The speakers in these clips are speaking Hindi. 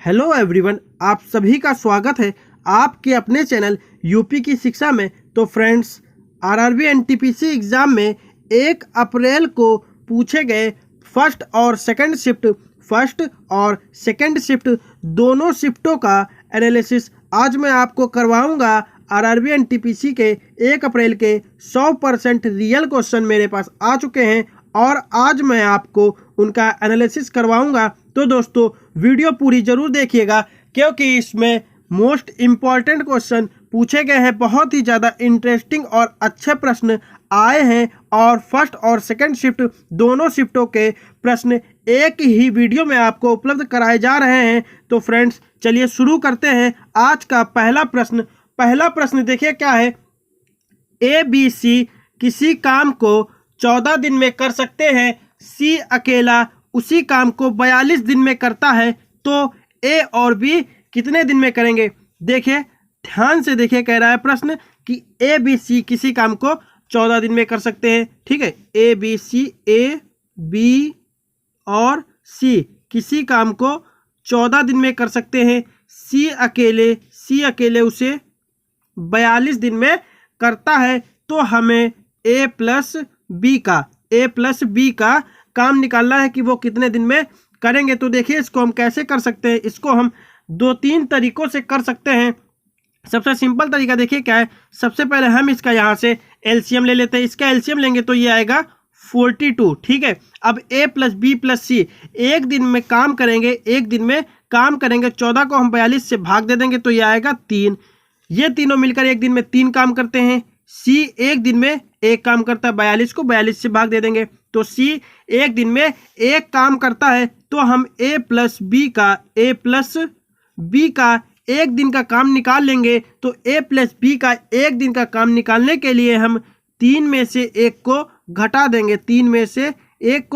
हेलो एवरीवन, आप सभी का स्वागत है आपके अपने चैनल यूपी की शिक्षा में। तो फ्रेंड्स, आरआरबी एनटीपीसी एग्ज़ाम में 1 अप्रैल को पूछे गए फर्स्ट और सेकंड शिफ्ट दोनों शिफ्टों का एनालिसिस आज मैं आपको करवाऊंगा। आरआरबी एनटीपीसी के 1 अप्रैल के 100% रियल क्वेश्चन मेरे पास आ चुके हैं और आज मैं आपको उनका एनालिसिस करवाऊंगा। तो दोस्तों, वीडियो पूरी जरूर देखिएगा क्योंकि इसमें मोस्ट इम्पॉर्टेंट क्वेश्चन पूछे गए हैं। बहुत ही ज़्यादा इंटरेस्टिंग और अच्छे प्रश्न आए हैं और फर्स्ट और सेकंड शिफ्ट दोनों शिफ्टों के प्रश्न एक ही वीडियो में आपको उपलब्ध कराए जा रहे हैं। तो फ्रेंड्स, चलिए शुरू करते हैं आज का पहला प्रश्न देखिए क्या है। ABC किसी काम को 14 दिन में कर सकते हैं, C अकेला उसी काम को 42 दिन में करता है, तो A और B कितने दिन में करेंगे? देखिए, ध्यान से देखिए, कह रहा है प्रश्न कि ABC किसी काम को 14 दिन में कर सकते हैं। ठीक है, ABC A, B और C किसी काम को 14 दिन में कर सकते हैं। C अकेले उसे 42 दिन में करता है, तो हमें A प्लस B का काम निकालना है कि वो कितने दिन में करेंगे। तो देखिए, इसको हम कैसे कर सकते हैं। इसको हम 2-3 तरीकों से कर सकते हैं। सबसे सिंपल तरीका देखिए क्या है। सबसे पहले हम इसका यहाँ से एलसीएम ले लेते हैं। इसका एलसीएम लेंगे तो ये आएगा 42। ठीक है, अब A plus B plus C एक दिन में काम करेंगे 14 को हम 42 से भाग दे देंगे तो ये आएगा 3। ये तीनों मिलकर एक दिन में 3 काम करते हैं। C एक दिन में 1 काम करता है, 42 को 42 से भाग दे देंगे तो C एक दिन में 1 काम करता है। तो हम A प्लस B का एक दिन का काम निकाल लेंगे। तो A प्लस B का एक दिन का काम निकालने के लिए हम 3 में से 1 को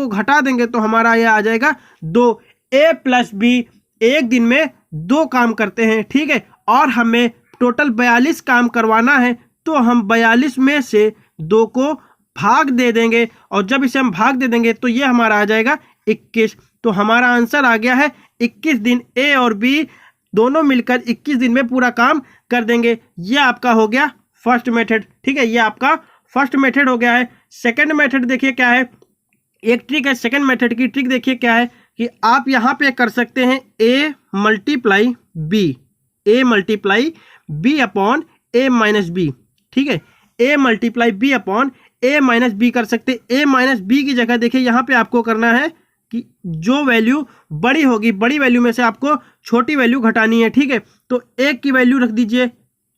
घटा देंगे तो हमारा यह आ जाएगा 2। A प्लस B एक दिन में 2 काम करते हैं। ठीक है, और हमें टोटल 42 काम करवाना है, तो हम 42 में से 2 को भाग दे देंगे और जब इसे हम भाग दे देंगे तो ये हमारा आ जाएगा 21। तो हमारा आंसर आ गया है 21 दिन। A और B दोनों मिलकर 21 दिन में पूरा काम कर देंगे। ये आपका हो गया फर्स्ट मेथड। ठीक है, ये आपका फर्स्ट मेथड हो गया है। सेकंड मेथड देखिए क्या है। एक ट्रिक है सेकंड मेथड की। ट्रिक देखिए क्या है कि आप यहाँ पे कर सकते हैं A multiply B upon A minus B। ठीक है, A multiply B upon A minus B कर सकते हैं। A माइनस B की जगह देखिए यहाँ पे आपको करना है कि जो वैल्यू बड़ी होगी, बड़ी वैल्यू में से आपको छोटी वैल्यू घटानी है। ठीक है, तो A की वैल्यू रख दीजिए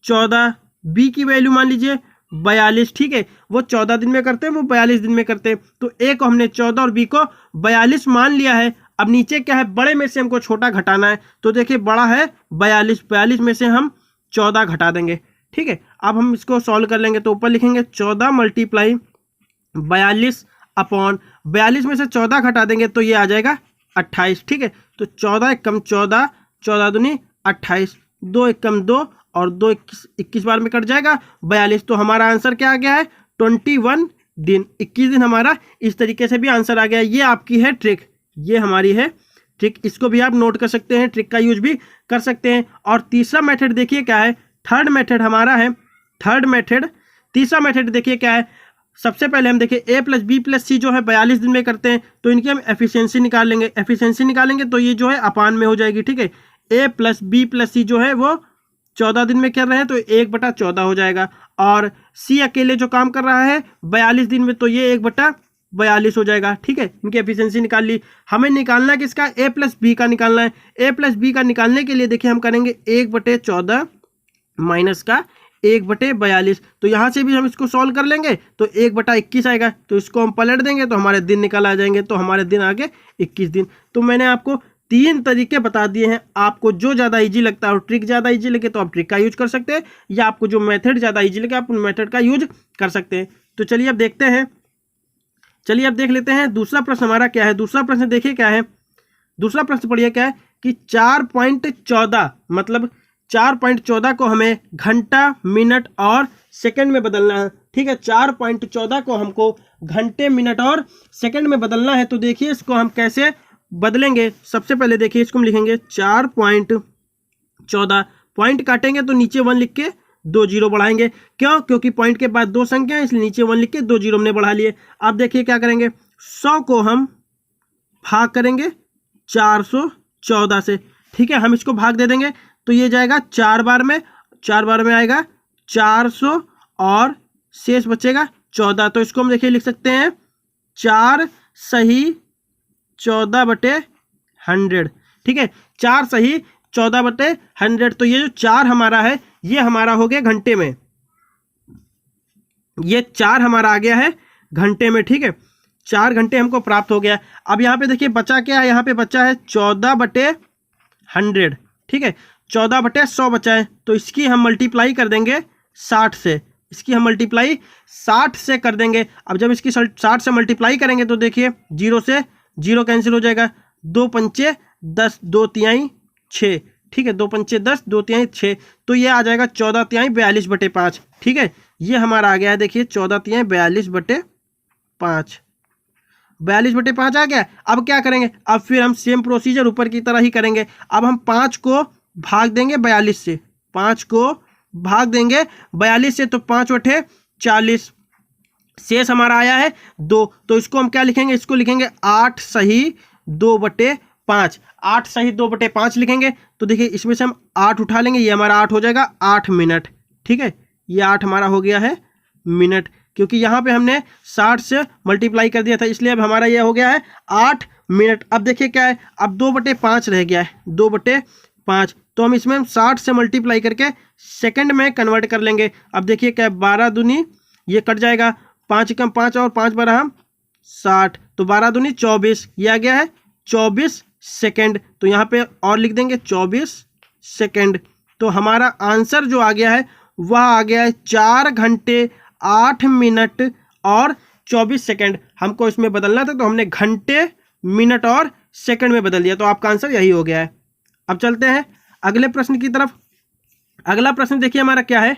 14, B की वैल्यू मान लीजिए 42। ठीक है, वो 14 दिन में करते हैं, वो 42 दिन में करते हैं। तो A को हमने 14 और B को 42 मान लिया है। अब नीचे क्या है, बड़े में से हमको छोटा घटाना है। तो देखिए, बड़ा है 42 में से हम 14 घटा देंगे। ठीक है, अब हम इसको सॉल्व कर लेंगे तो ऊपर लिखेंगे 14 मल्टीप्लाई 42 अपॉन 42 में से 14 घटा देंगे तो ये आ जाएगा 28। ठीक है, तो 14 एकम 14, 14 दूनी 28, 2 एकम 2 और 2 21 बार में कट जाएगा 42। तो हमारा आंसर क्या आ गया है 21 दिन। 21 दिन हमारा इस तरीके से भी आंसर आ गया। ये आपकी है ट्रिक, ये हमारी है ट्रिक। इसको भी आप नोट कर सकते हैं, ट्रिक का यूज भी कर सकते हैं। और तीसरा मेथड देखिए क्या है। थर्ड मेथड हमारा है तीसरा मेथड देखिए क्या है। सबसे पहले हम देखिए A plus B plus C जो है 42 दिन में करते हैं, तो इनकी हम एफिशिएंसी निकालेंगे तो ये जो है अपान में हो जाएगी। ठीक है, A plus B plus C जो है वो 14 दिन में कर रहे हैं तो 1/14 हो जाएगा। और C अकेले जो काम कर रहा है 42 दिन में, तो ये 1/42 हो जाएगा। ठीक है, इनकी एफिशिएंसी निकाल ली। हमें निकालना है किसका, A प्लस B का निकालना है। A प्लस B का निकालने के लिए देखिए हम करेंगे 1/14 माइनस का 1/42। तो यहाँ से भी हम इसको सॉल्व कर लेंगे तो 1/21 आएगा। तो इसको हम पलट देंगे तो हमारे दिन निकल आ जाएंगे। तो हमारे दिन आगे 21 दिन। तो मैंने आपको 3 तरीके बता दिए हैं। आपको जो ज़्यादा इजी लगता है और ट्रिक ज़्यादा इजी लगे तो आप ट्रिक का यूज कर सकते हैं, या आपको जो मेथड ज़्यादा इजी लगे आप उन मेथड का यूज कर सकते हैं। तो चलिए अब देख लेते हैं दूसरा प्रश्न हमारा क्या है। दूसरा प्रश्न देखिए क्या है। दूसरा प्रश्न पढ़िए क्या है कि 4.14 मतलब 4.14 को हमें घंटा, मिनट और सेकंड में बदलना है। ठीक है, 4.14 को हमको घंटे, मिनट और सेकंड में बदलना है। तो देखिए, इसको हम कैसे बदलेंगे, सबसे पहले देखिए इसको हम लिखेंगे 4.14, पॉइंट काटेंगे तो नीचे 1 लिख के 2 जीरो बढ़ाएंगे। क्यों? क्योंकि पॉइंट के बाद 2 संख्या है, इसलिए नीचे 1 लिख के 2 जीरो हमने बढ़ा लिए। अब देखिए क्या करेंगे, 100 को हम भाग करेंगे 414 से, ठीक है। हम इसको भाग दे देंगे तो ये जाएगा 4 बार में, 4 बार में आएगा 400 और शेष बचेगा 14। तो इसको हम देखिए लिख सकते हैं 4 सही 14/100, ठीक है। 4 सही 14/100। तो ये जो 4 हमारा है ये हमारा हो गया घंटे में, ये 4 हमारा आ गया है घंटे में, ठीक है। 4 घंटे हमको प्राप्त हो गया। अब यहाँ पे देखिए बचा क्या है, यहाँ पे बचा है 14/100, ठीक है। 14/100 बचा है, तो इसकी हम मल्टीप्लाई कर देंगे 60 से, इसकी हम मल्टीप्लाई 60 से कर देंगे। अब जब इसकी 60 से मल्टीप्लाई करेंगे तो देखिए 0 से 0 कैंसिल हो जाएगा, 2 पंचे 10, 2 तिहाई 6, ठीक है। 2 पंचे 10, 2 तिहाई 6, तो ये आ जाएगा 14 तिहाई 42/5, ठीक है। ये हमारा आ गया है देखिए 14 तिहाई 42/5, 42/5 आ गया। अब क्या करेंगे, अब फिर हम सेम प्रोसीजर ऊपर की तरह ही करेंगे। अब हम 5 को भाग देंगे 42 से, 5 को भाग देंगे 42 से, तो 5/40, शेष हमारा आया है 2। तो इसको हम क्या लिखेंगे, इसको लिखेंगे 8 सही 2/5, 8 सही 2/5 लिखेंगे। तो देखिए इसमें से हम 8 उठा लेंगे, ये हमारा 8 हो जाएगा 8 मिनट, ठीक है। ये 8 हमारा हो गया है मिनट, क्योंकि यहाँ पे हमने 60 से मल्टीप्लाई कर दिया था, इसलिए अब हमारा ये हो गया है 8 मिनट। अब देखिए क्या है, अब 2/5 रह गया है, 2/5, तो हम इसमें 60 से मल्टीप्लाई करके सेकंड में कन्वर्ट कर लेंगे। अब देखिए क्या है, 12 दूनी ये कट जाएगा, 5 कम 5 और 5 बारह हम 60, तो 12 दूनी 24, ये आ गया है 24 सेकंड। तो यहाँ पे और लिख देंगे 24 सेकंड। तो हमारा आंसर जो आ गया है वह आ गया है 4 घंटे 8 मिनट और 24 सेकंड। हमको इसमें बदलना था तो हमने घंटे मिनट और सेकंड में बदल दिया, तो आपका आंसर यही हो गया है। अब चलते हैं अगले प्रश्न की तरफ। अगला प्रश्न देखिए हमारा क्या है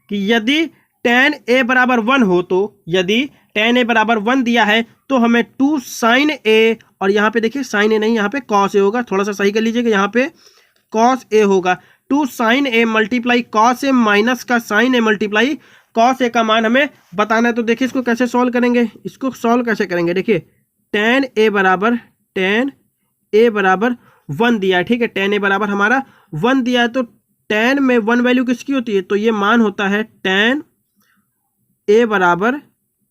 कि यदि tan a बराबर 1 हो, तो यदि tan a बराबर 1 दिया है तो हमें 2 sin a, और यहाँ पे देखिए sin a नहीं, यहाँ पे cos a होगा, थोड़ा सा सही कर लीजिएगा, यहाँ पे cos a होगा। 2 sin a multiply cos a minus का sin a multiply cos a का मान हमें बताना है। तो देखिए इसको कैसे सॉल्व करेंगे, इसको सॉल्व कैसे करेंगे, देखिए tan a बराबर 1 दिया है, ठीक है। tan a बराबर हमारा 1 दिया है, तो tan में 1 वैल्यू किसकी होती है, तो ये मान होता है tan a बराबर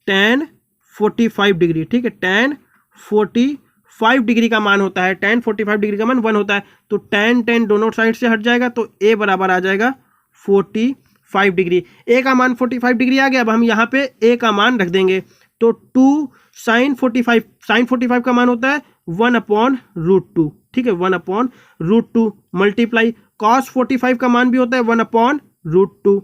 tan 45 डिग्री, ठीक है। tan 45 डिग्री का मान होता है, tan 45 डिग्री का मान 1 होता है, तो tan दोनों साइड से हट जाएगा, तो a बराबर आ जाएगा 45 डिग्री। a का मान 45 डिग्री आ गया। अब हम यहाँ पे a का मान रख देंगे, तो 2 sin 45 का मान होता है 1/√2, ठीक है, 1/√2 मल्टीप्लाई cos 45 का मान भी होता है 1/√2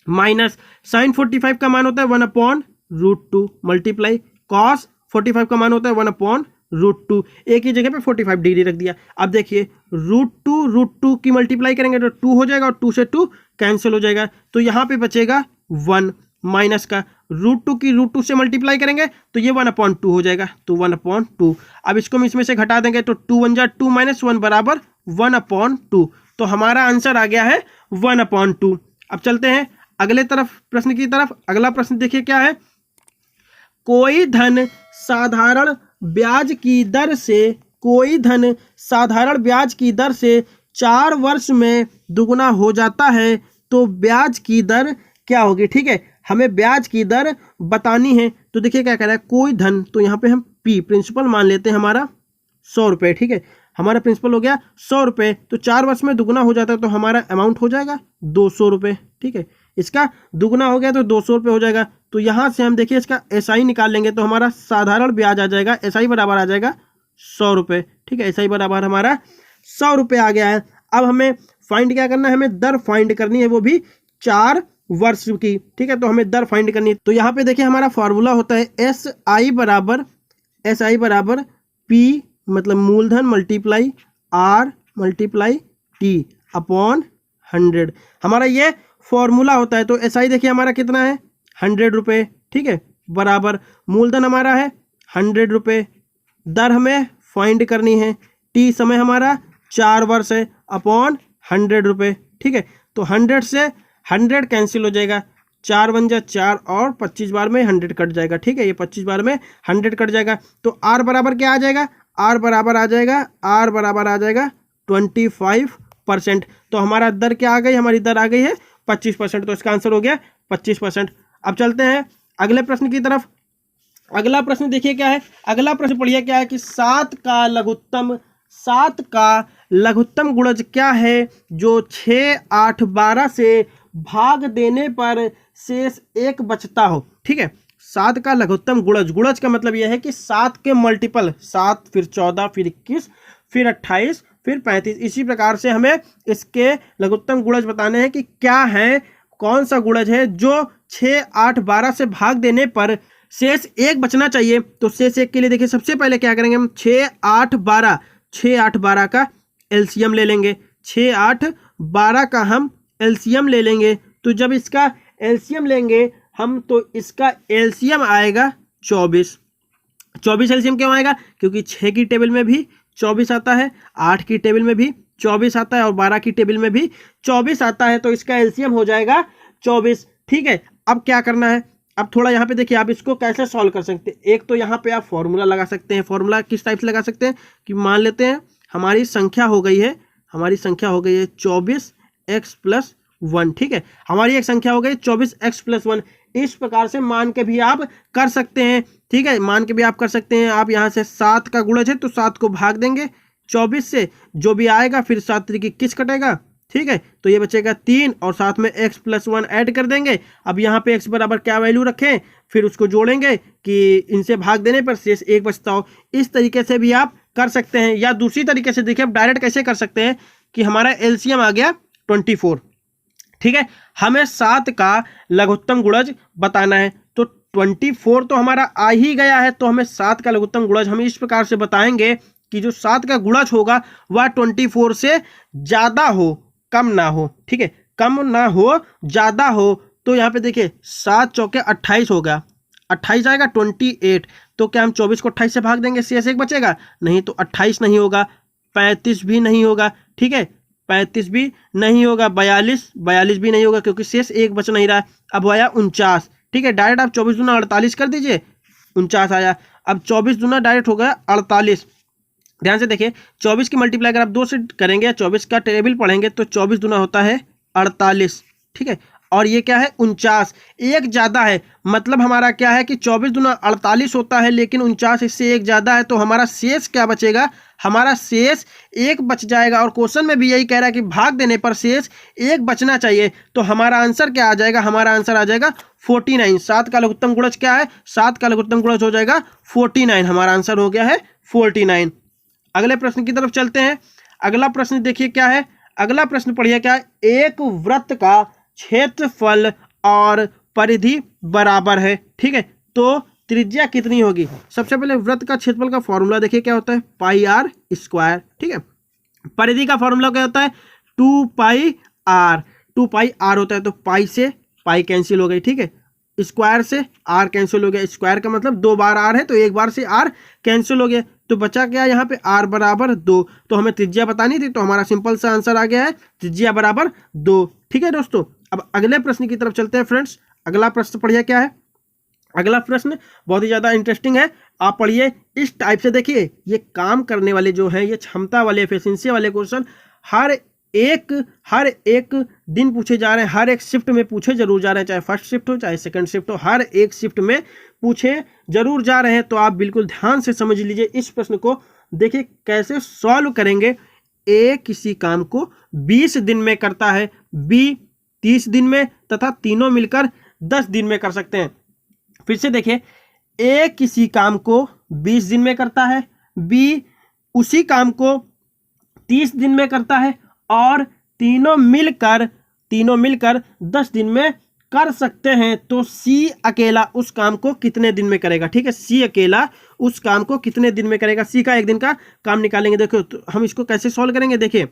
माइनस sin 45 का मान होता है 1/√2 मल्टीप्लाई cos 45 का मान होता है 1/√2। एक ही जगह पे 45 डिग्री रख दिया। अब देखिए √2 की मल्टीप्लाई करेंगे तो 2 हो जाएगा और 2 से 2 कैंसिल हो जाएगा, तो यहाँ पे बचेगा 1 माइनस का √2 की √2 से मल्टीप्लाई करेंगे तो ये 1/2 हो जाएगा, तो 1/2। अब इसको हम इसमें से घटा देंगे तो 2 1 जा 2 - 1 बराबर 1/2। तो हमारा आंसर आ गया है 1/2। अब चलते हैं अगले प्रश्न की तरफ। अगला प्रश्न देखिए क्या है, कोई धन साधारण ब्याज की दर से 4 वर्ष में दुगुना हो जाता है, तो ब्याज की दर क्या होगी, ठीक है। हमें ब्याज की दर बतानी है। तो देखिए क्या कह रहा है, कोई धन, तो यहाँ पे हम P प्रिंसिपल मान लेते हैं हमारा 100 रुपये, ठीक है। हमारा प्रिंसिपल हो गया 100 रुपये, तो 4 वर्ष में दुगुना हो जाता है, तो हमारा अमाउंट हो जाएगा 200 रुपये, ठीक है। इसका दुगुना हो गया तो 200 रुपये हो जाएगा। तो यहाँ से हम देखिए इसका SI निकाल लेंगे, तो हमारा साधारण ब्याज आ जाएगा, SI बराबर आ जाएगा 100 रुपये, ठीक है। SI बराबर हमारा 100 रुपये आ गया है। अब हमें फाइंड क्या करना है, हमें दर फाइंड करनी है, वो भी 4 वर्ष की, ठीक है। तो हमें दर फाइंड करनी है। तो यहाँ पे देखिए हमारा फॉर्मूला होता है SI बराबर P मतलब मूलधन multiply R multiply T upon 100, हमारा ये फॉर्मूला होता है। तो SI देखिए हमारा कितना है 100 रुपये, ठीक है, बराबर मूलधन हमारा है 100 रुपये, दर हमें फाइंड करनी है। टी समय हमारा 4 वर्ष है अपॉन 100 रुपये, ठीक है। तो 100 से 100 कैंसिल हो जाएगा, 4 बन जा 4 और 25 बार में 100 कट जाएगा, ठीक है। ये 25 बार में 100 कट जाएगा। तो आर बराबर क्या आ जाएगा, आर बराबर आ जाएगा 25%। तो हमारा दर क्या आ गई, हमारी दर आ गई है 25%। तो इसका आंसर हो गया 25%। अब चलते हैं अगले प्रश्न की तरफ। अगला प्रश्न देखिए क्या है, अगला प्रश्न पढ़िए क्या है कि 7 का लघुत्तम गुणज क्या है जो 6, 8, 12 से भाग देने पर शेष 1 बचता हो, ठीक है। 7 का लघुत्तम गुणज का मतलब यह है कि 7 के मल्टीपल, 7 फिर 14 फिर 21 फिर 28 फिर 35, इसी प्रकार से हमें इसके लघुत्तम गुणज बताने हैं कि क्या है, कौन सा गुणज है जो 6, 8, 12 से भाग देने पर शेष 1 बचना चाहिए। तो शेष 1 के लिए देखिए सबसे पहले क्या करेंगे हम, 6, 8, 12 का एलसीएम ले लेंगे, 6, 8, 12 का हम एलसीएम ले लेंगे। तो जब इसका एलसीएम लेंगे हम तो इसका एलसीएम आएगा 24। 24 एलसीएम क्यों आएगा, क्योंकि 6 की टेबल में भी 24 आता है, 8 की टेबल में भी 24 आता है और 12 की टेबल में भी 24 आता है। तो इसका एलसीएम हो जाएगा 24, ठीक है। अब क्या करना है, अब थोड़ा यहाँ पे देखिए आप इसको कैसे सॉल्व कर सकते हैं। एक तो यहाँ पे आप फॉर्मूला लगा सकते हैं। फॉर्मूला किस टाइप से लगा सकते हैं कि मान लेते हैं हमारी संख्या हो गई है 24x+1, ठीक है। हमारी एक संख्या हो गई 24x+1। इस प्रकार से मान के भी आप कर सकते हैं, ठीक है, मान के भी आप कर सकते हैं। आप यहाँ से 7 का गुणज है तो 7 को भाग देंगे 24 से, जो भी आएगा फिर 7 तरीके 21 कटेगा, ठीक है। तो ये बचेगा 3 और साथ में x+1 ऐड कर देंगे। अब यहाँ पे x बराबर क्या वैल्यू रखें, फिर उसको जोड़ेंगे कि इनसे भाग देने पर शेष 1 बचता हो। इस तरीके से भी आप कर सकते हैं, या दूसरी तरीके से देखिए आप डायरेक्ट कैसे कर सकते हैं कि हमारा एलसीएम आ गया 24, ठीक है। हमें 7 का लघुत्तम गुणज बताना है तो 24 तो हमारा आ ही गया है। तो हमें 7 का लघुत्तम गुणज हम इस प्रकार से बताएंगे कि जो 7 का गुणज होगा वह 24 से ज़्यादा हो, कम ना हो, ठीक है, कम ना हो ज़्यादा हो। तो यहाँ पे देखिए 7 चौके 28 होगा, 28 आएगा 28। तो क्या हम 24 को 28 से भाग देंगे, शेष 1 बचेगा, नहीं। तो 28 नहीं होगा, 35 भी नहीं होगा, ठीक है, 35 भी नहीं होगा, 42 भी नहीं होगा क्योंकि शेष 1 बच नहीं रहा है। अब आया 49, ठीक है। डायरेक्ट आप 24 दूना 48 कर दीजिए, 49 आया। अब 24 दूना डायरेक्ट हो गया 48। ध्यान से देखिए 24 की मल्टीप्लाई अगर आप 2 से करेंगे या 24 का टेबल पढ़ेंगे तो 24 दूना होता है 48, ठीक है। और ये क्या है 49, 1 ज़्यादा है, मतलब हमारा क्या है कि 24 दूना 48 होता है लेकिन 49 इससे 1 ज़्यादा है। तो हमारा शेष क्या बचेगा, हमारा शेष 1 बच जाएगा। और क्वेश्चन में भी यही कह रहा है कि भाग देने पर शेष 1 बचना चाहिए। तो हमारा आंसर क्या आ जाएगा, हमारा आंसर आ जाएगा 49। 7 का लघुत्तम गुणज क्या है, 7 का लघुत्तम गुणज हो जाएगा 49। हमारा आंसर हो गया है 49। अगले प्रश्न की तरफ चलते हैं। अगला प्रश्न देखिए क्या है, अगला प्रश्न पढ़िए क्या है, एक वृत्त का क्षेत्रफल और परिधि बराबर है, ठीक है। तो त्रिज्या कितनी होगी, सबसे पहले वृत्त का क्षेत्रफल का फॉर्मूला देखिए क्या होता है, πr², ठीक है। परिधि का फॉर्मूला क्या होता है 2πr, 2πr होता है। तो पाई से पाई कैंसिल हो गई, ठीक है, स्क्वायर से आर कैंसिल हो गया, स्क्वायर का मतलब 2 बार आर है तो 1 बार से आर कैंसिल हो गया। तो बचा क्या यहाँ पे आर बराबर 2। तो हमें त्रिज्या बतानी थी तो हमारा सिंपल सा आंसर आ गया है त्रिज्या बराबर 2, ठीक है दोस्तों। अब अगले प्रश्न की तरफ चलते हैं फ्रेंड्स। अगला प्रश्न पढ़िए क्या है, अगला प्रश्न बहुत ही ज़्यादा इंटरेस्टिंग है, आप पढ़िए इस टाइप से। देखिए ये काम करने वाले जो हैं, ये क्षमता वाले एफिशिएंसी वाले क्वेश्चन हर एक दिन पूछे जा रहे हैं, हर एक शिफ्ट में पूछे जरूर जा रहे हैं, चाहे फर्स्ट शिफ्ट हो चाहे सेकंड शिफ्ट हो, हर एक शिफ्ट में पूछे जरूर जा रहे हैं। तो आप बिल्कुल ध्यान से समझ लीजिए इस प्रश्न को, देखिए कैसे सॉल्व करेंगे। ए किसी काम को 20 दिन में करता है, बी 30 दिन में तथा तीनों मिलकर 10 दिन में कर सकते हैं। फिर से देखिए, ए किसी काम को 20 दिन में करता है, बी उसी काम को 30 दिन में करता है और तीनों मिलकर 10 दिन में कर सकते हैं। तो सी अकेला उस काम को कितने दिन में करेगा, ठीक है, सी अकेला उस काम को कितने दिन में करेगा। सी का 1 दिन का काम निकालेंगे। देखो तो हम इसको कैसे सॉल्व करेंगे, देखिए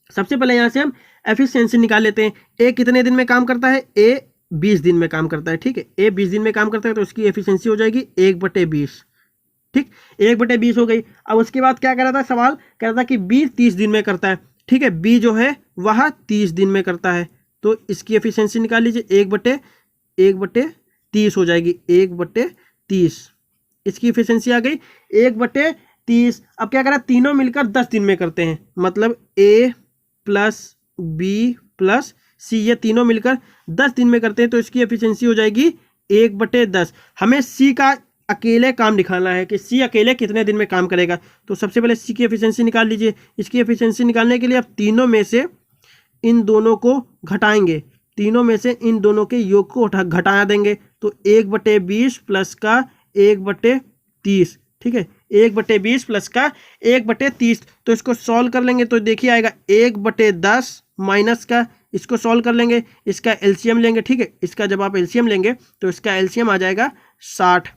सबसे पहले यहाँ से हम एफिशिएंसी निकाल लेते हैं। ए कितने दिन में काम करता है, ए 20 दिन में काम करता है, ठीक है, ए 20 दिन में काम करता है तो उसकी एफिशिएंसी हो जाएगी 1/20, ठीक, 1/20 हो गई। अब उसके बाद क्या कह रहा था सवाल, कह रहा था कि बी 30 दिन में करता है। ठीक है, बी जो है वह 30 दिन में करता है, तो इसकी एफिशिएंसी निकाल लीजिए, 1/30 हो जाएगी, 1/30 इसकी एफिशिएंसी आ गई 1/30। अब क्या करा, तीनों मिलकर 10 दिन में करते हैं, मतलब ए प्लस बी प्लस सी, ये तीनों मिलकर 10 दिन में करते हैं, तो इसकी एफिशिएंसी हो जाएगी 1/10। हमें सी का अकेले काम दिखाना है कि सी अकेले कितने दिन में काम करेगा। तो सबसे पहले सी की एफिशिएंसी निकाल लीजिए। इसकी एफिशिएंसी निकालने के लिए आप तीनों में से इन दोनों को घटाएंगे, तीनों में से इन दोनों के योग को घटा देंगे, तो 1/20 प्लस का 1/30। ठीक है, 1/20 प्लस का 1/30। तो इसको सॉल्व कर लेंगे तो देखिए आएगा 1/10 माइनस का, इसको सॉल्व कर लेंगे, इसका एलसीएम लेंगे। ठीक है, इसका जब आप एलसीएम लेंगे तो इसका एलसीएम आ जाएगा 60।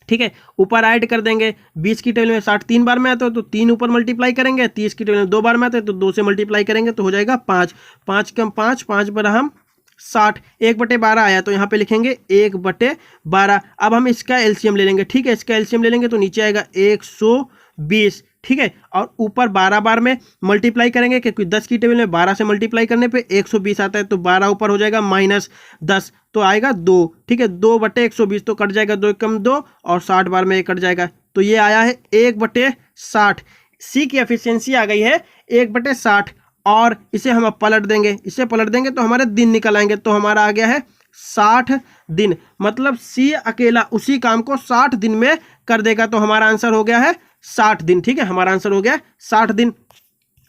ठीक है, ऊपर ऐड कर देंगे, 20 की टेबल में 60 3 बार में आता है तो 3 ऊपर मल्टीप्लाई करेंगे, 30 की टेबल में 2 बार में आता है तो 2 से मल्टीप्लाई करेंगे तो हो जाएगा 5, 5 कम 5, 5 बरा हम 60, 1/12 आया तो यहाँ पे लिखेंगे 1/12। अब हम इसका एलसीएम ले लेंगे। ठीक है, इसका एलसीएम ले लेंगे तो नीचे आएगा 120। ठीक है, और ऊपर 12 बार में मल्टीप्लाई करेंगे, क्योंकि 10 की टेबल में 12 से मल्टीप्लाई करने पे 120 आता है, तो 12 ऊपर हो जाएगा -10 तो आएगा 2। ठीक है, 2/120 तो कट जाएगा, 2 कम 2 और 60 बार में कट जाएगा, तो ये आया है 1/60। सी की एफिशिएंसी आ गई है 1/60। और इसे हम अब पलट देंगे, इसे पलट देंगे तो हमारे दिन निकल आएंगे, तो हमारा आ गया है 60 दिन। मतलब सी अकेला उसी काम को 60 दिन में कर देगा, तो हमारा आंसर हो गया है 60 दिन। ठीक है, हमारा आंसर हो गया 60 दिन।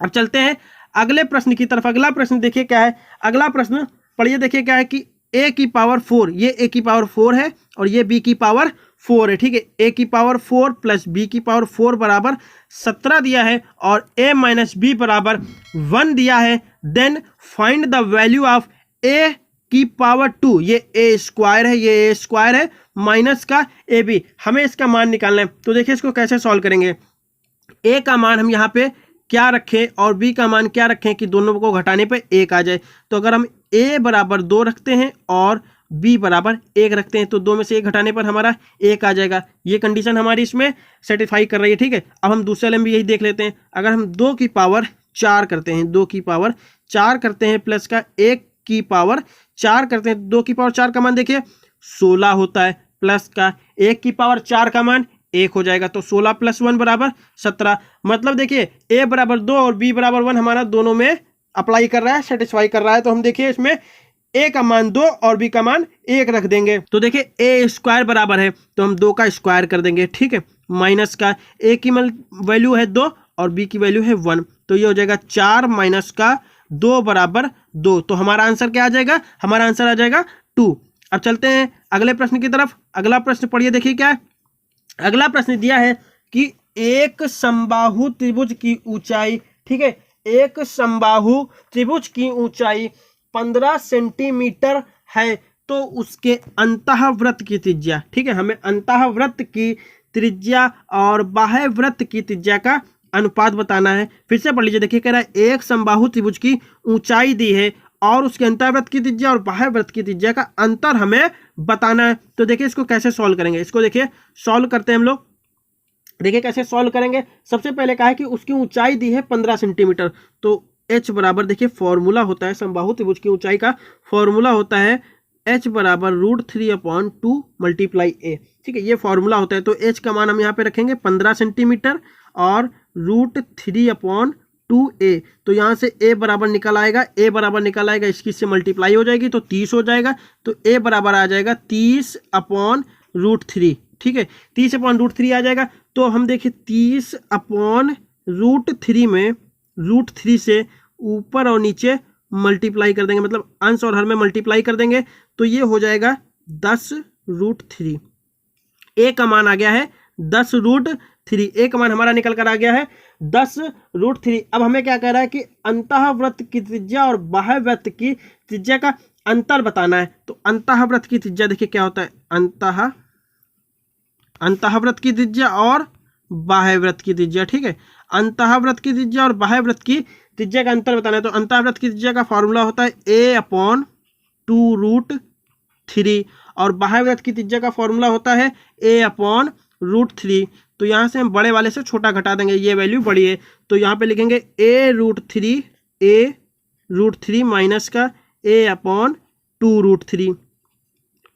अब चलते हैं अगले प्रश्न की तरफ। अगला प्रश्न देखिए क्या है, अगला प्रश्न पढ़िए, देखिए क्या है कि a की पावर 4, ये a की पावर 4 है और ये b की पावर 4 है। ठीक है, a की पावर 4 प्लस b की पावर 4 बराबर 17 दिया है और a माइनस बी बराबर 1 दिया है। Then find the value of a की पावर 2, ये a स्क्वायर है, ये a स्क्वायर है माइनस का ए बी, हमें इसका मान निकालना है। तो देखिए इसको कैसे सॉल्व करेंगे। a का मान हम यहाँ पे क्या रखें और b का मान क्या रखें कि दोनों को घटाने पे 1 आ जाए। तो अगर हम a बराबर 2 रखते हैं और b बराबर 1 रखते हैं तो 2 में से 1 घटाने पर हमारा 1 आ जाएगा। ये कंडीशन हमारी इसमें सेटिस्फाई कर रही है। ठीक है, अब हम दूसरे वाले में यही देख लेते हैं। अगर हम 2 की पावर 4 करते हैं, 2 की पावर 4 करते हैं प्लस का 1 की पावर 4 करते हैं, 2 की पावर 4 का मान देखिए 16 होता है, प्लस का 1 की पावर 4 का मान 1 हो जाएगा, तो 16 + 1 बराबर 17। मतलब देखिए a बराबर 2 और b बराबर 1 हमारा दोनों में अप्लाई कर रहा है, सेटिस्फाई कर रहा है। तो हम देखिए इसमें a का मान 2 और b का मान 1 रख देंगे। तो देखिए a स्क्वायर बराबर है तो हम 2 का स्क्वायर कर देंगे। ठीक है, माइनस का a की वैल्यू है 2 और b की वैल्यू है 1, तो ये हो जाएगा 4 माइनस का 2 बराबर 2। तो हमारा आंसर क्या आ जाएगा, हमारा आंसर आ जाएगा 2। अब चलते हैं अगले प्रश्न की तरफ। अगला प्रश्न पढ़िए, देखिए क्या है। अगला प्रश्न दिया है कि एक समबाहु त्रिभुज की ऊंचाई, ठीक है, एक समबाहु त्रिभुज की ऊंचाई 15 सेंटीमीटर है, तो उसके अंतःवृत्त की त्रिज्या, ठीक है, हमें अंतःवृत्त की त्रिज्या और बाह्य वृत्त की त्रिज्या का अनुपात बताना है। फिर से पढ़ लीजिए, देखिए कह रहा है एक समबाहु त्रिभुज की ऊंचाई दी है और उसके अंतःवृत्त की त्रिज्या और बाह्य वृत्त की त्रिज्या का अंतर हमें बताना है। तो देखिए इसको कैसे सॉल्व करेंगे, इसको देखिए सॉल्व करते हैं हम लोग। देखिए कैसे सॉल्व करेंगे। सबसे पहले कहा है कि उसकी ऊंचाई दी है 15 सेंटीमीटर, तो h बराबर देखिए फॉर्मूला होता है समबाहु त्रिभुज की ऊंचाई का फॉर्मूला होता है h बराबर √3/2 × a। ठीक है, ये फॉर्मूला होता है। तो h का मान हम यहाँ पे रखेंगे 15 सेंटीमीटर और √3/2a। तो यहाँ से a बराबर निकल आएगा, a बराबर निकल आएगा, इसकी से मल्टीप्लाई हो जाएगी तो 30 हो जाएगा। तो a बराबर आ जाएगा 30/√3। ठीक है, 30/√3 आ जाएगा। तो हम देखिए 30/√3 में √3 से ऊपर और नीचे मल्टीप्लाई कर देंगे, मतलब अंश और हर में मल्टीप्लाई कर देंगे, तो ये हो जाएगा 10√3। a का मान आ गया है 10√3। a का मान हमारा निकल कर आ गया है 10√3। अब हमें क्या कह रहा है कि अंतःवृत्त की त्रिज्या और बाह्य वृत्त की त्रिज्या का अंतर बताना है। तो अंतःवृत्त की त्रिज्या देखिए क्या होता है, अंतःवृत्त की त्रिज्या और बाह्य वृत्त की त्रिज्या। ठीक है, अंतःवृत्त की त्रिज्या और बाह्य वृत्त की त्रिज्या का अंतर बताना है। तो अंतःवृत्त की त्रिज्या का फॉर्मूला होता है a/2√3 और बाह्य वृत्त की त्रिज्या का फॉर्मूला होता है a/√3। √3, तो यहाँ से हम बड़े वाले से छोटा घटा देंगे, ये वैल्यू बड़ी है, तो यहाँ पे लिखेंगे a√3 माइनस का a/2√3।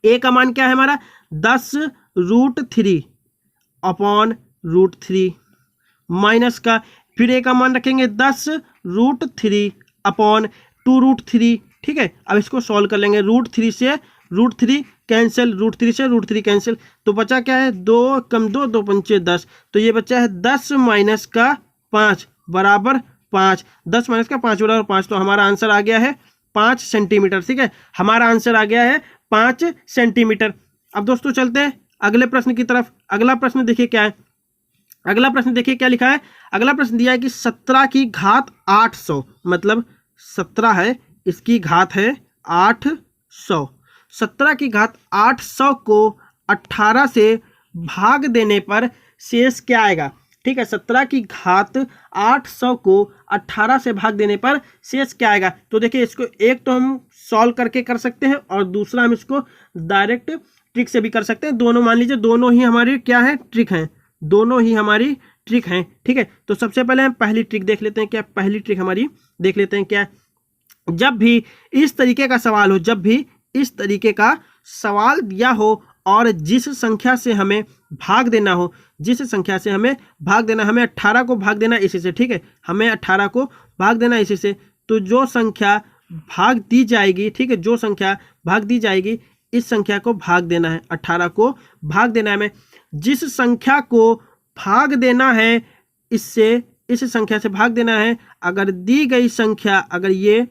a का मान क्या है हमारा 10√3/√3 माइनस का, फिर a का मान रखेंगे 10√3/2√3। ठीक है, अब इसको सॉल्व कर लेंगे, √3 से √3 कैंसिल, √3 से √3 कैंसिल, तो बचा क्या है 2 कम 2 2 पंचे 10, तो ये बचा है 10 माइनस का 5 बराबर 5, 10 माइनस का 5 बराबर 5, तो हमारा आंसर आ गया है 5 सेंटीमीटर। ठीक है, हमारा आंसर आ गया है 5 सेंटीमीटर। अब दोस्तों चलते हैं अगले प्रश्न की तरफ। अगला प्रश्न देखिए क्या है, अगला प्रश्न देखिए क्या लिखा है। अगला प्रश्न दिया है कि 17 की घात 800, मतलब 17 है, इसकी घात है 800, 17 की घात 800 को 18 से भाग देने पर शेष क्या आएगा। ठीक है, 17 की घात 800 को 18 से भाग देने पर शेष क्या आएगा। तो देखिए इसको एक तो हम सॉल्व करके कर सकते हैं और दूसरा हम इसको डायरेक्ट ट्रिक से भी कर सकते हैं। दोनों मान लीजिए दोनों ही हमारी क्या है, ट्रिक हैं, दोनों ही हमारी ट्रिक हैं। ठीक है, तो सबसे पहले हम पहली ट्रिक देख लेते हैं। क्या पहली ट्रिक हमारी देख लेते हैं क्या, जब भी इस तरीके का सवाल हो, जब भी इस तरीके का सवाल दिया हो और जिस संख्या से हमें भाग देना हो, जिस संख्या से हमें भाग देना, हमें 18 को भाग देना इसी से। ठीक है, हमें 18 को भाग देना इसी से, तो जो संख्या भाग दी जाएगी, ठीक है, जो संख्या भाग दी जाएगी इस संख्या को भाग देना है, 18 को भाग देना है हमें। जिस संख्या को भाग देना है इससे, इस संख्या से भाग देना है, अगर दी गई संख्या, अगर ये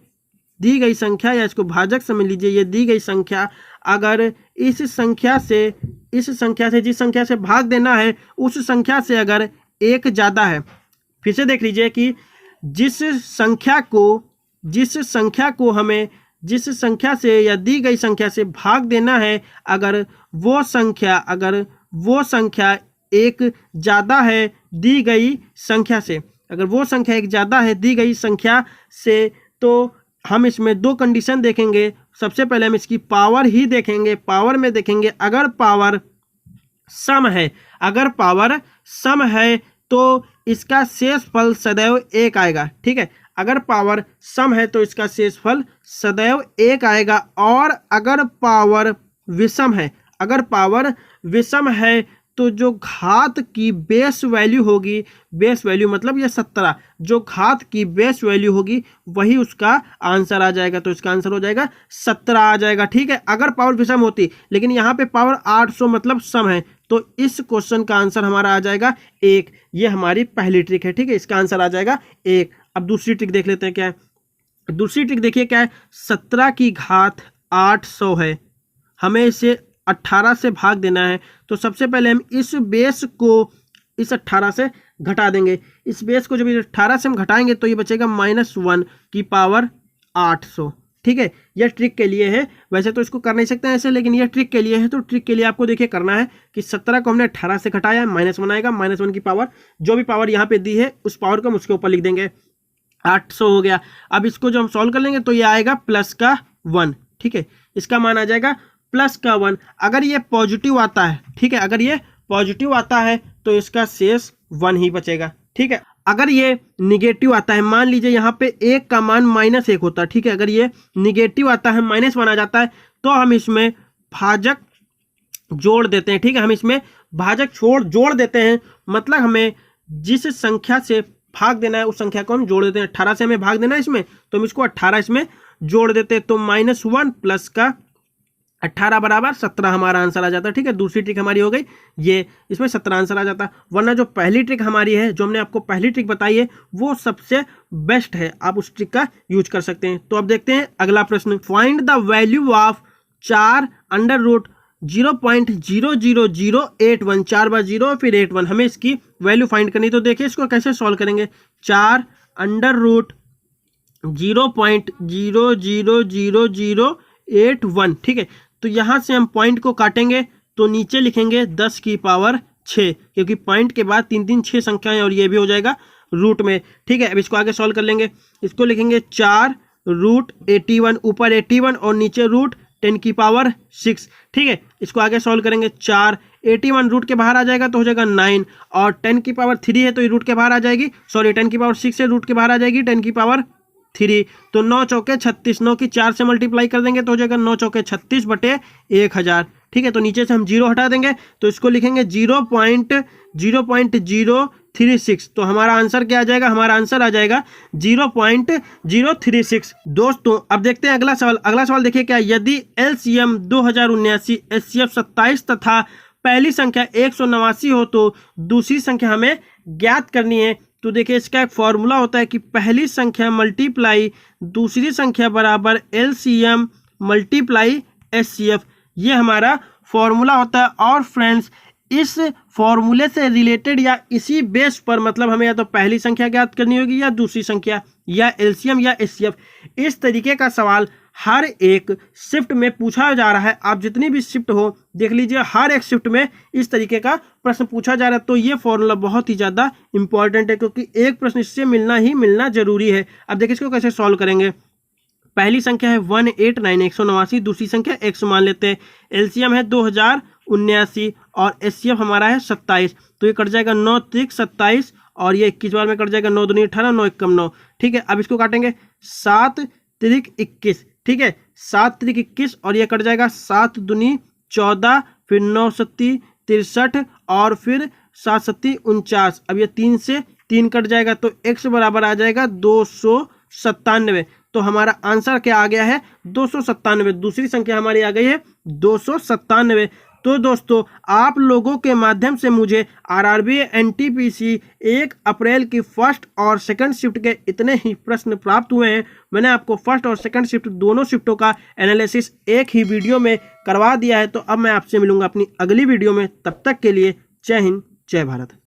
दी गई संख्या, या इसको भाजक समझ लीजिए, ये दी गई संख्या अगर इस संख्या से, इस संख्या से जिस संख्या से भाग देना है उस संख्या से अगर एक ज़्यादा है, फिर से देख लीजिए कि जिस संख्या को हमें, जिस संख्या से या दी गई संख्या से भाग देना है, अगर वो संख्या एक ज़्यादा है दी गई संख्या से, अगर वो संख्या एक ज़्यादा है दी गई संख्या से, तो हम इसमें दो कंडीशन देखेंगे। सबसे पहले हम इसकी पावर ही देखेंगे। पावर में देखेंगे अगर पावर सम है, अगर पावर सम है तो इसका शेषफल सदैव एक आएगा। ठीक है, अगर पावर सम है तो इसका शेषफल सदैव एक आएगा। और अगर पावर विषम है, अगर पावर विषम है तो जो घात की बेस वैल्यू होगी, बेस वैल्यू मतलब ये 17, जो घात की बेस वैल्यू होगी वही उसका आंसर आ जाएगा, तो इसका आंसर हो जाएगा 17 आ जाएगा। ठीक है, अगर पावर विषम होती, लेकिन यहाँ पे पावर 800 मतलब सम है, तो इस क्वेश्चन का आंसर हमारा आ जाएगा 1। ये हमारी पहली ट्रिक है। ठीक है, इसका आंसर आ जाएगा 1। अब दूसरी ट्रिक देख लेते हैं क्या है। दूसरी ट्रिक देखिए क्या है, 17 की घात 800 है, हमें इसे 18 से भाग देना है, तो सबसे पहले हम इस बेस को इस 18 से घटा देंगे। इस बेस को जब 18 से हम घटाएंगे तो ये बचेगा -1 की पावर 800। ठीक है, यह ट्रिक के लिए है, वैसे तो इसको कर नहीं सकते हैं ऐसे, लेकिन यह ट्रिक के लिए है। तो ट्रिक के लिए आपको देखिए करना है कि 17 को हमने 18 से घटाया है, -1 आएगा, -1 की पावर, जो भी पावर यहाँ पे दी है उस पावर को हम उसके ऊपर लिख देंगे, 800 हो गया। अब इसको जो हम सॉल्व कर लेंगे तो ये आएगा +1। ठीक है, इसका मान आ जाएगा +1। अगर ये पॉजिटिव आता है, ठीक है, अगर ये पॉजिटिव आता है तो इसका शेष 1 ही बचेगा। ठीक है, अगर ये निगेटिव आता है, मान लीजिए यहाँ पे 1 का मान -1 होता है। ठीक है, अगर ये निगेटिव आता है, -1 आ जाता है, तो हम इसमें भाजक जोड़ देते हैं। ठीक है, हम इसमें भाजक जोड़ देते हैं, मतलब हमें जिस संख्या से भाग देना है उस संख्या को हम जोड़ देते हैं। 18 से हमें भाग देना है इसमें, तो हम इसको 18 इसमें जोड़ देते हैं, तो -1 प्लस का 18 बराबर 17 हमारा आंसर आ जाता है। ठीक है, दूसरी ट्रिक हमारी हो गई ये, इसमें 17 आंसर आ जाता। वरना जो पहली ट्रिक हमारी है, जो हमने आपको पहली ट्रिक बताई है, वो सबसे बेस्ट है, आप उस ट्रिक का यूज कर सकते हैं। तो अब देखते हैं अगला प्रश्न, फाइंड द वैल्यू ऑफ 4 √ 0.00081, 4 बार 0 फिर 81, हमें इसकी वैल्यू फाइंड करनी। तो देखिए इसको कैसे सॉल्व करेंगे, 4 √ 0.00081। ठीक है, तो यहाँ से हम पॉइंट को काटेंगे तो नीचे लिखेंगे 10 की पावर 6, क्योंकि पॉइंट के बाद 3 3 6 संख्याएं और ये भी हो जाएगा रूट में। ठीक है, अब इसको आगे सॉल्व कर लेंगे। इसको लिखेंगे 4 √ 81, ऊपर 81 और नीचे 10 की पावर 6, ठीक है। इसको आगे सॉल्व करेंगे 4, 81 रूट के बाहर आ जाएगा तो हो जाएगा 9, और 10 की पावर 3 है तो ये रूट के बाहर आ जाएगी, सॉरी 10 की पावर 6 है रूट के बाहर आ जाएगी 10 की पावर 3, तो 9 चौके 36, 9 की 4 से मल्टीप्लाई कर देंगे तो हो जाएगा 9 चौके 36 बटे 1000, ठीक है। तो नीचे से हम 0 हटा देंगे तो इसको लिखेंगे 0.036, तो हमारा आंसर क्या आ जाएगा, हमारा आंसर आ जाएगा 0.036। दोस्तों अब देखते हैं अगला सवाल। अगला सवाल देखिए क्या, यदि एलसीएम 2079, एचसीएफ 27 तथा पहली संख्या 189 हो तो दूसरी संख्या हमें ज्ञात करनी है। तो देखिए इसका एक फॉर्मूला होता है कि पहली संख्या मल्टीप्लाई दूसरी संख्या बराबर एलसीएम मल्टीप्लाई एचसीएफ, ये हमारा फॉर्मूला होता है। और फ्रेंड्स इस फॉर्मूले से रिलेटेड या इसी बेस पर मतलब हमें या तो पहली संख्या ज्ञात करनी होगी या दूसरी संख्या, या एलसीएम या एचसीएफ। इस तरीके का सवाल हर एक शिफ्ट में पूछा जा रहा है। आप जितनी भी शिफ्ट हो देख लीजिए, हर एक शिफ्ट में इस तरीके का प्रश्न पूछा जा रहा है। तो ये फॉर्मूला बहुत ही ज़्यादा इंपॉर्टेंट है, क्योंकि एक प्रश्न इससे मिलना ही मिलना जरूरी है। अब देखिए इसको कैसे सॉल्व करेंगे। पहली संख्या है 189 189, दूसरी संख्या x मान लेते हैं। एलसीएम है 2079 और एचसीएफ हमारा है 27, तो ये कट जाएगा 9 त्रिक 27 और ये 21 बार में कट जाएगा, 9 दूनी 18, 9 एकम 9, ठीक है। अब इसको काटेंगे 7 त्रिक 21, ठीक है, 7 त्रिक 21 और ये कट जाएगा 7 दूनी 14, फिर 9 सत्ती 63 और फिर 7 सत्ती 49। अब ये 3 से 3 कट जाएगा तो x बराबर आ जाएगा 297। तो हमारा आंसर क्या आ गया है 297। दूसरी संख्या हमारी आ गई है 297। तो दोस्तों आप लोगों के माध्यम से मुझे आरआरबी एनटीपीसी 1 अप्रैल की फर्स्ट और सेकंड शिफ्ट के इतने ही प्रश्न प्राप्त हुए हैं। मैंने आपको फर्स्ट और सेकंड शिफ्ट दोनों शिफ्टों का एनालिसिस एक ही वीडियो में करवा दिया है। तो अब मैं आपसे मिलूंगा अपनी अगली वीडियो में, तब तक के लिए जय हिंद जय भारत।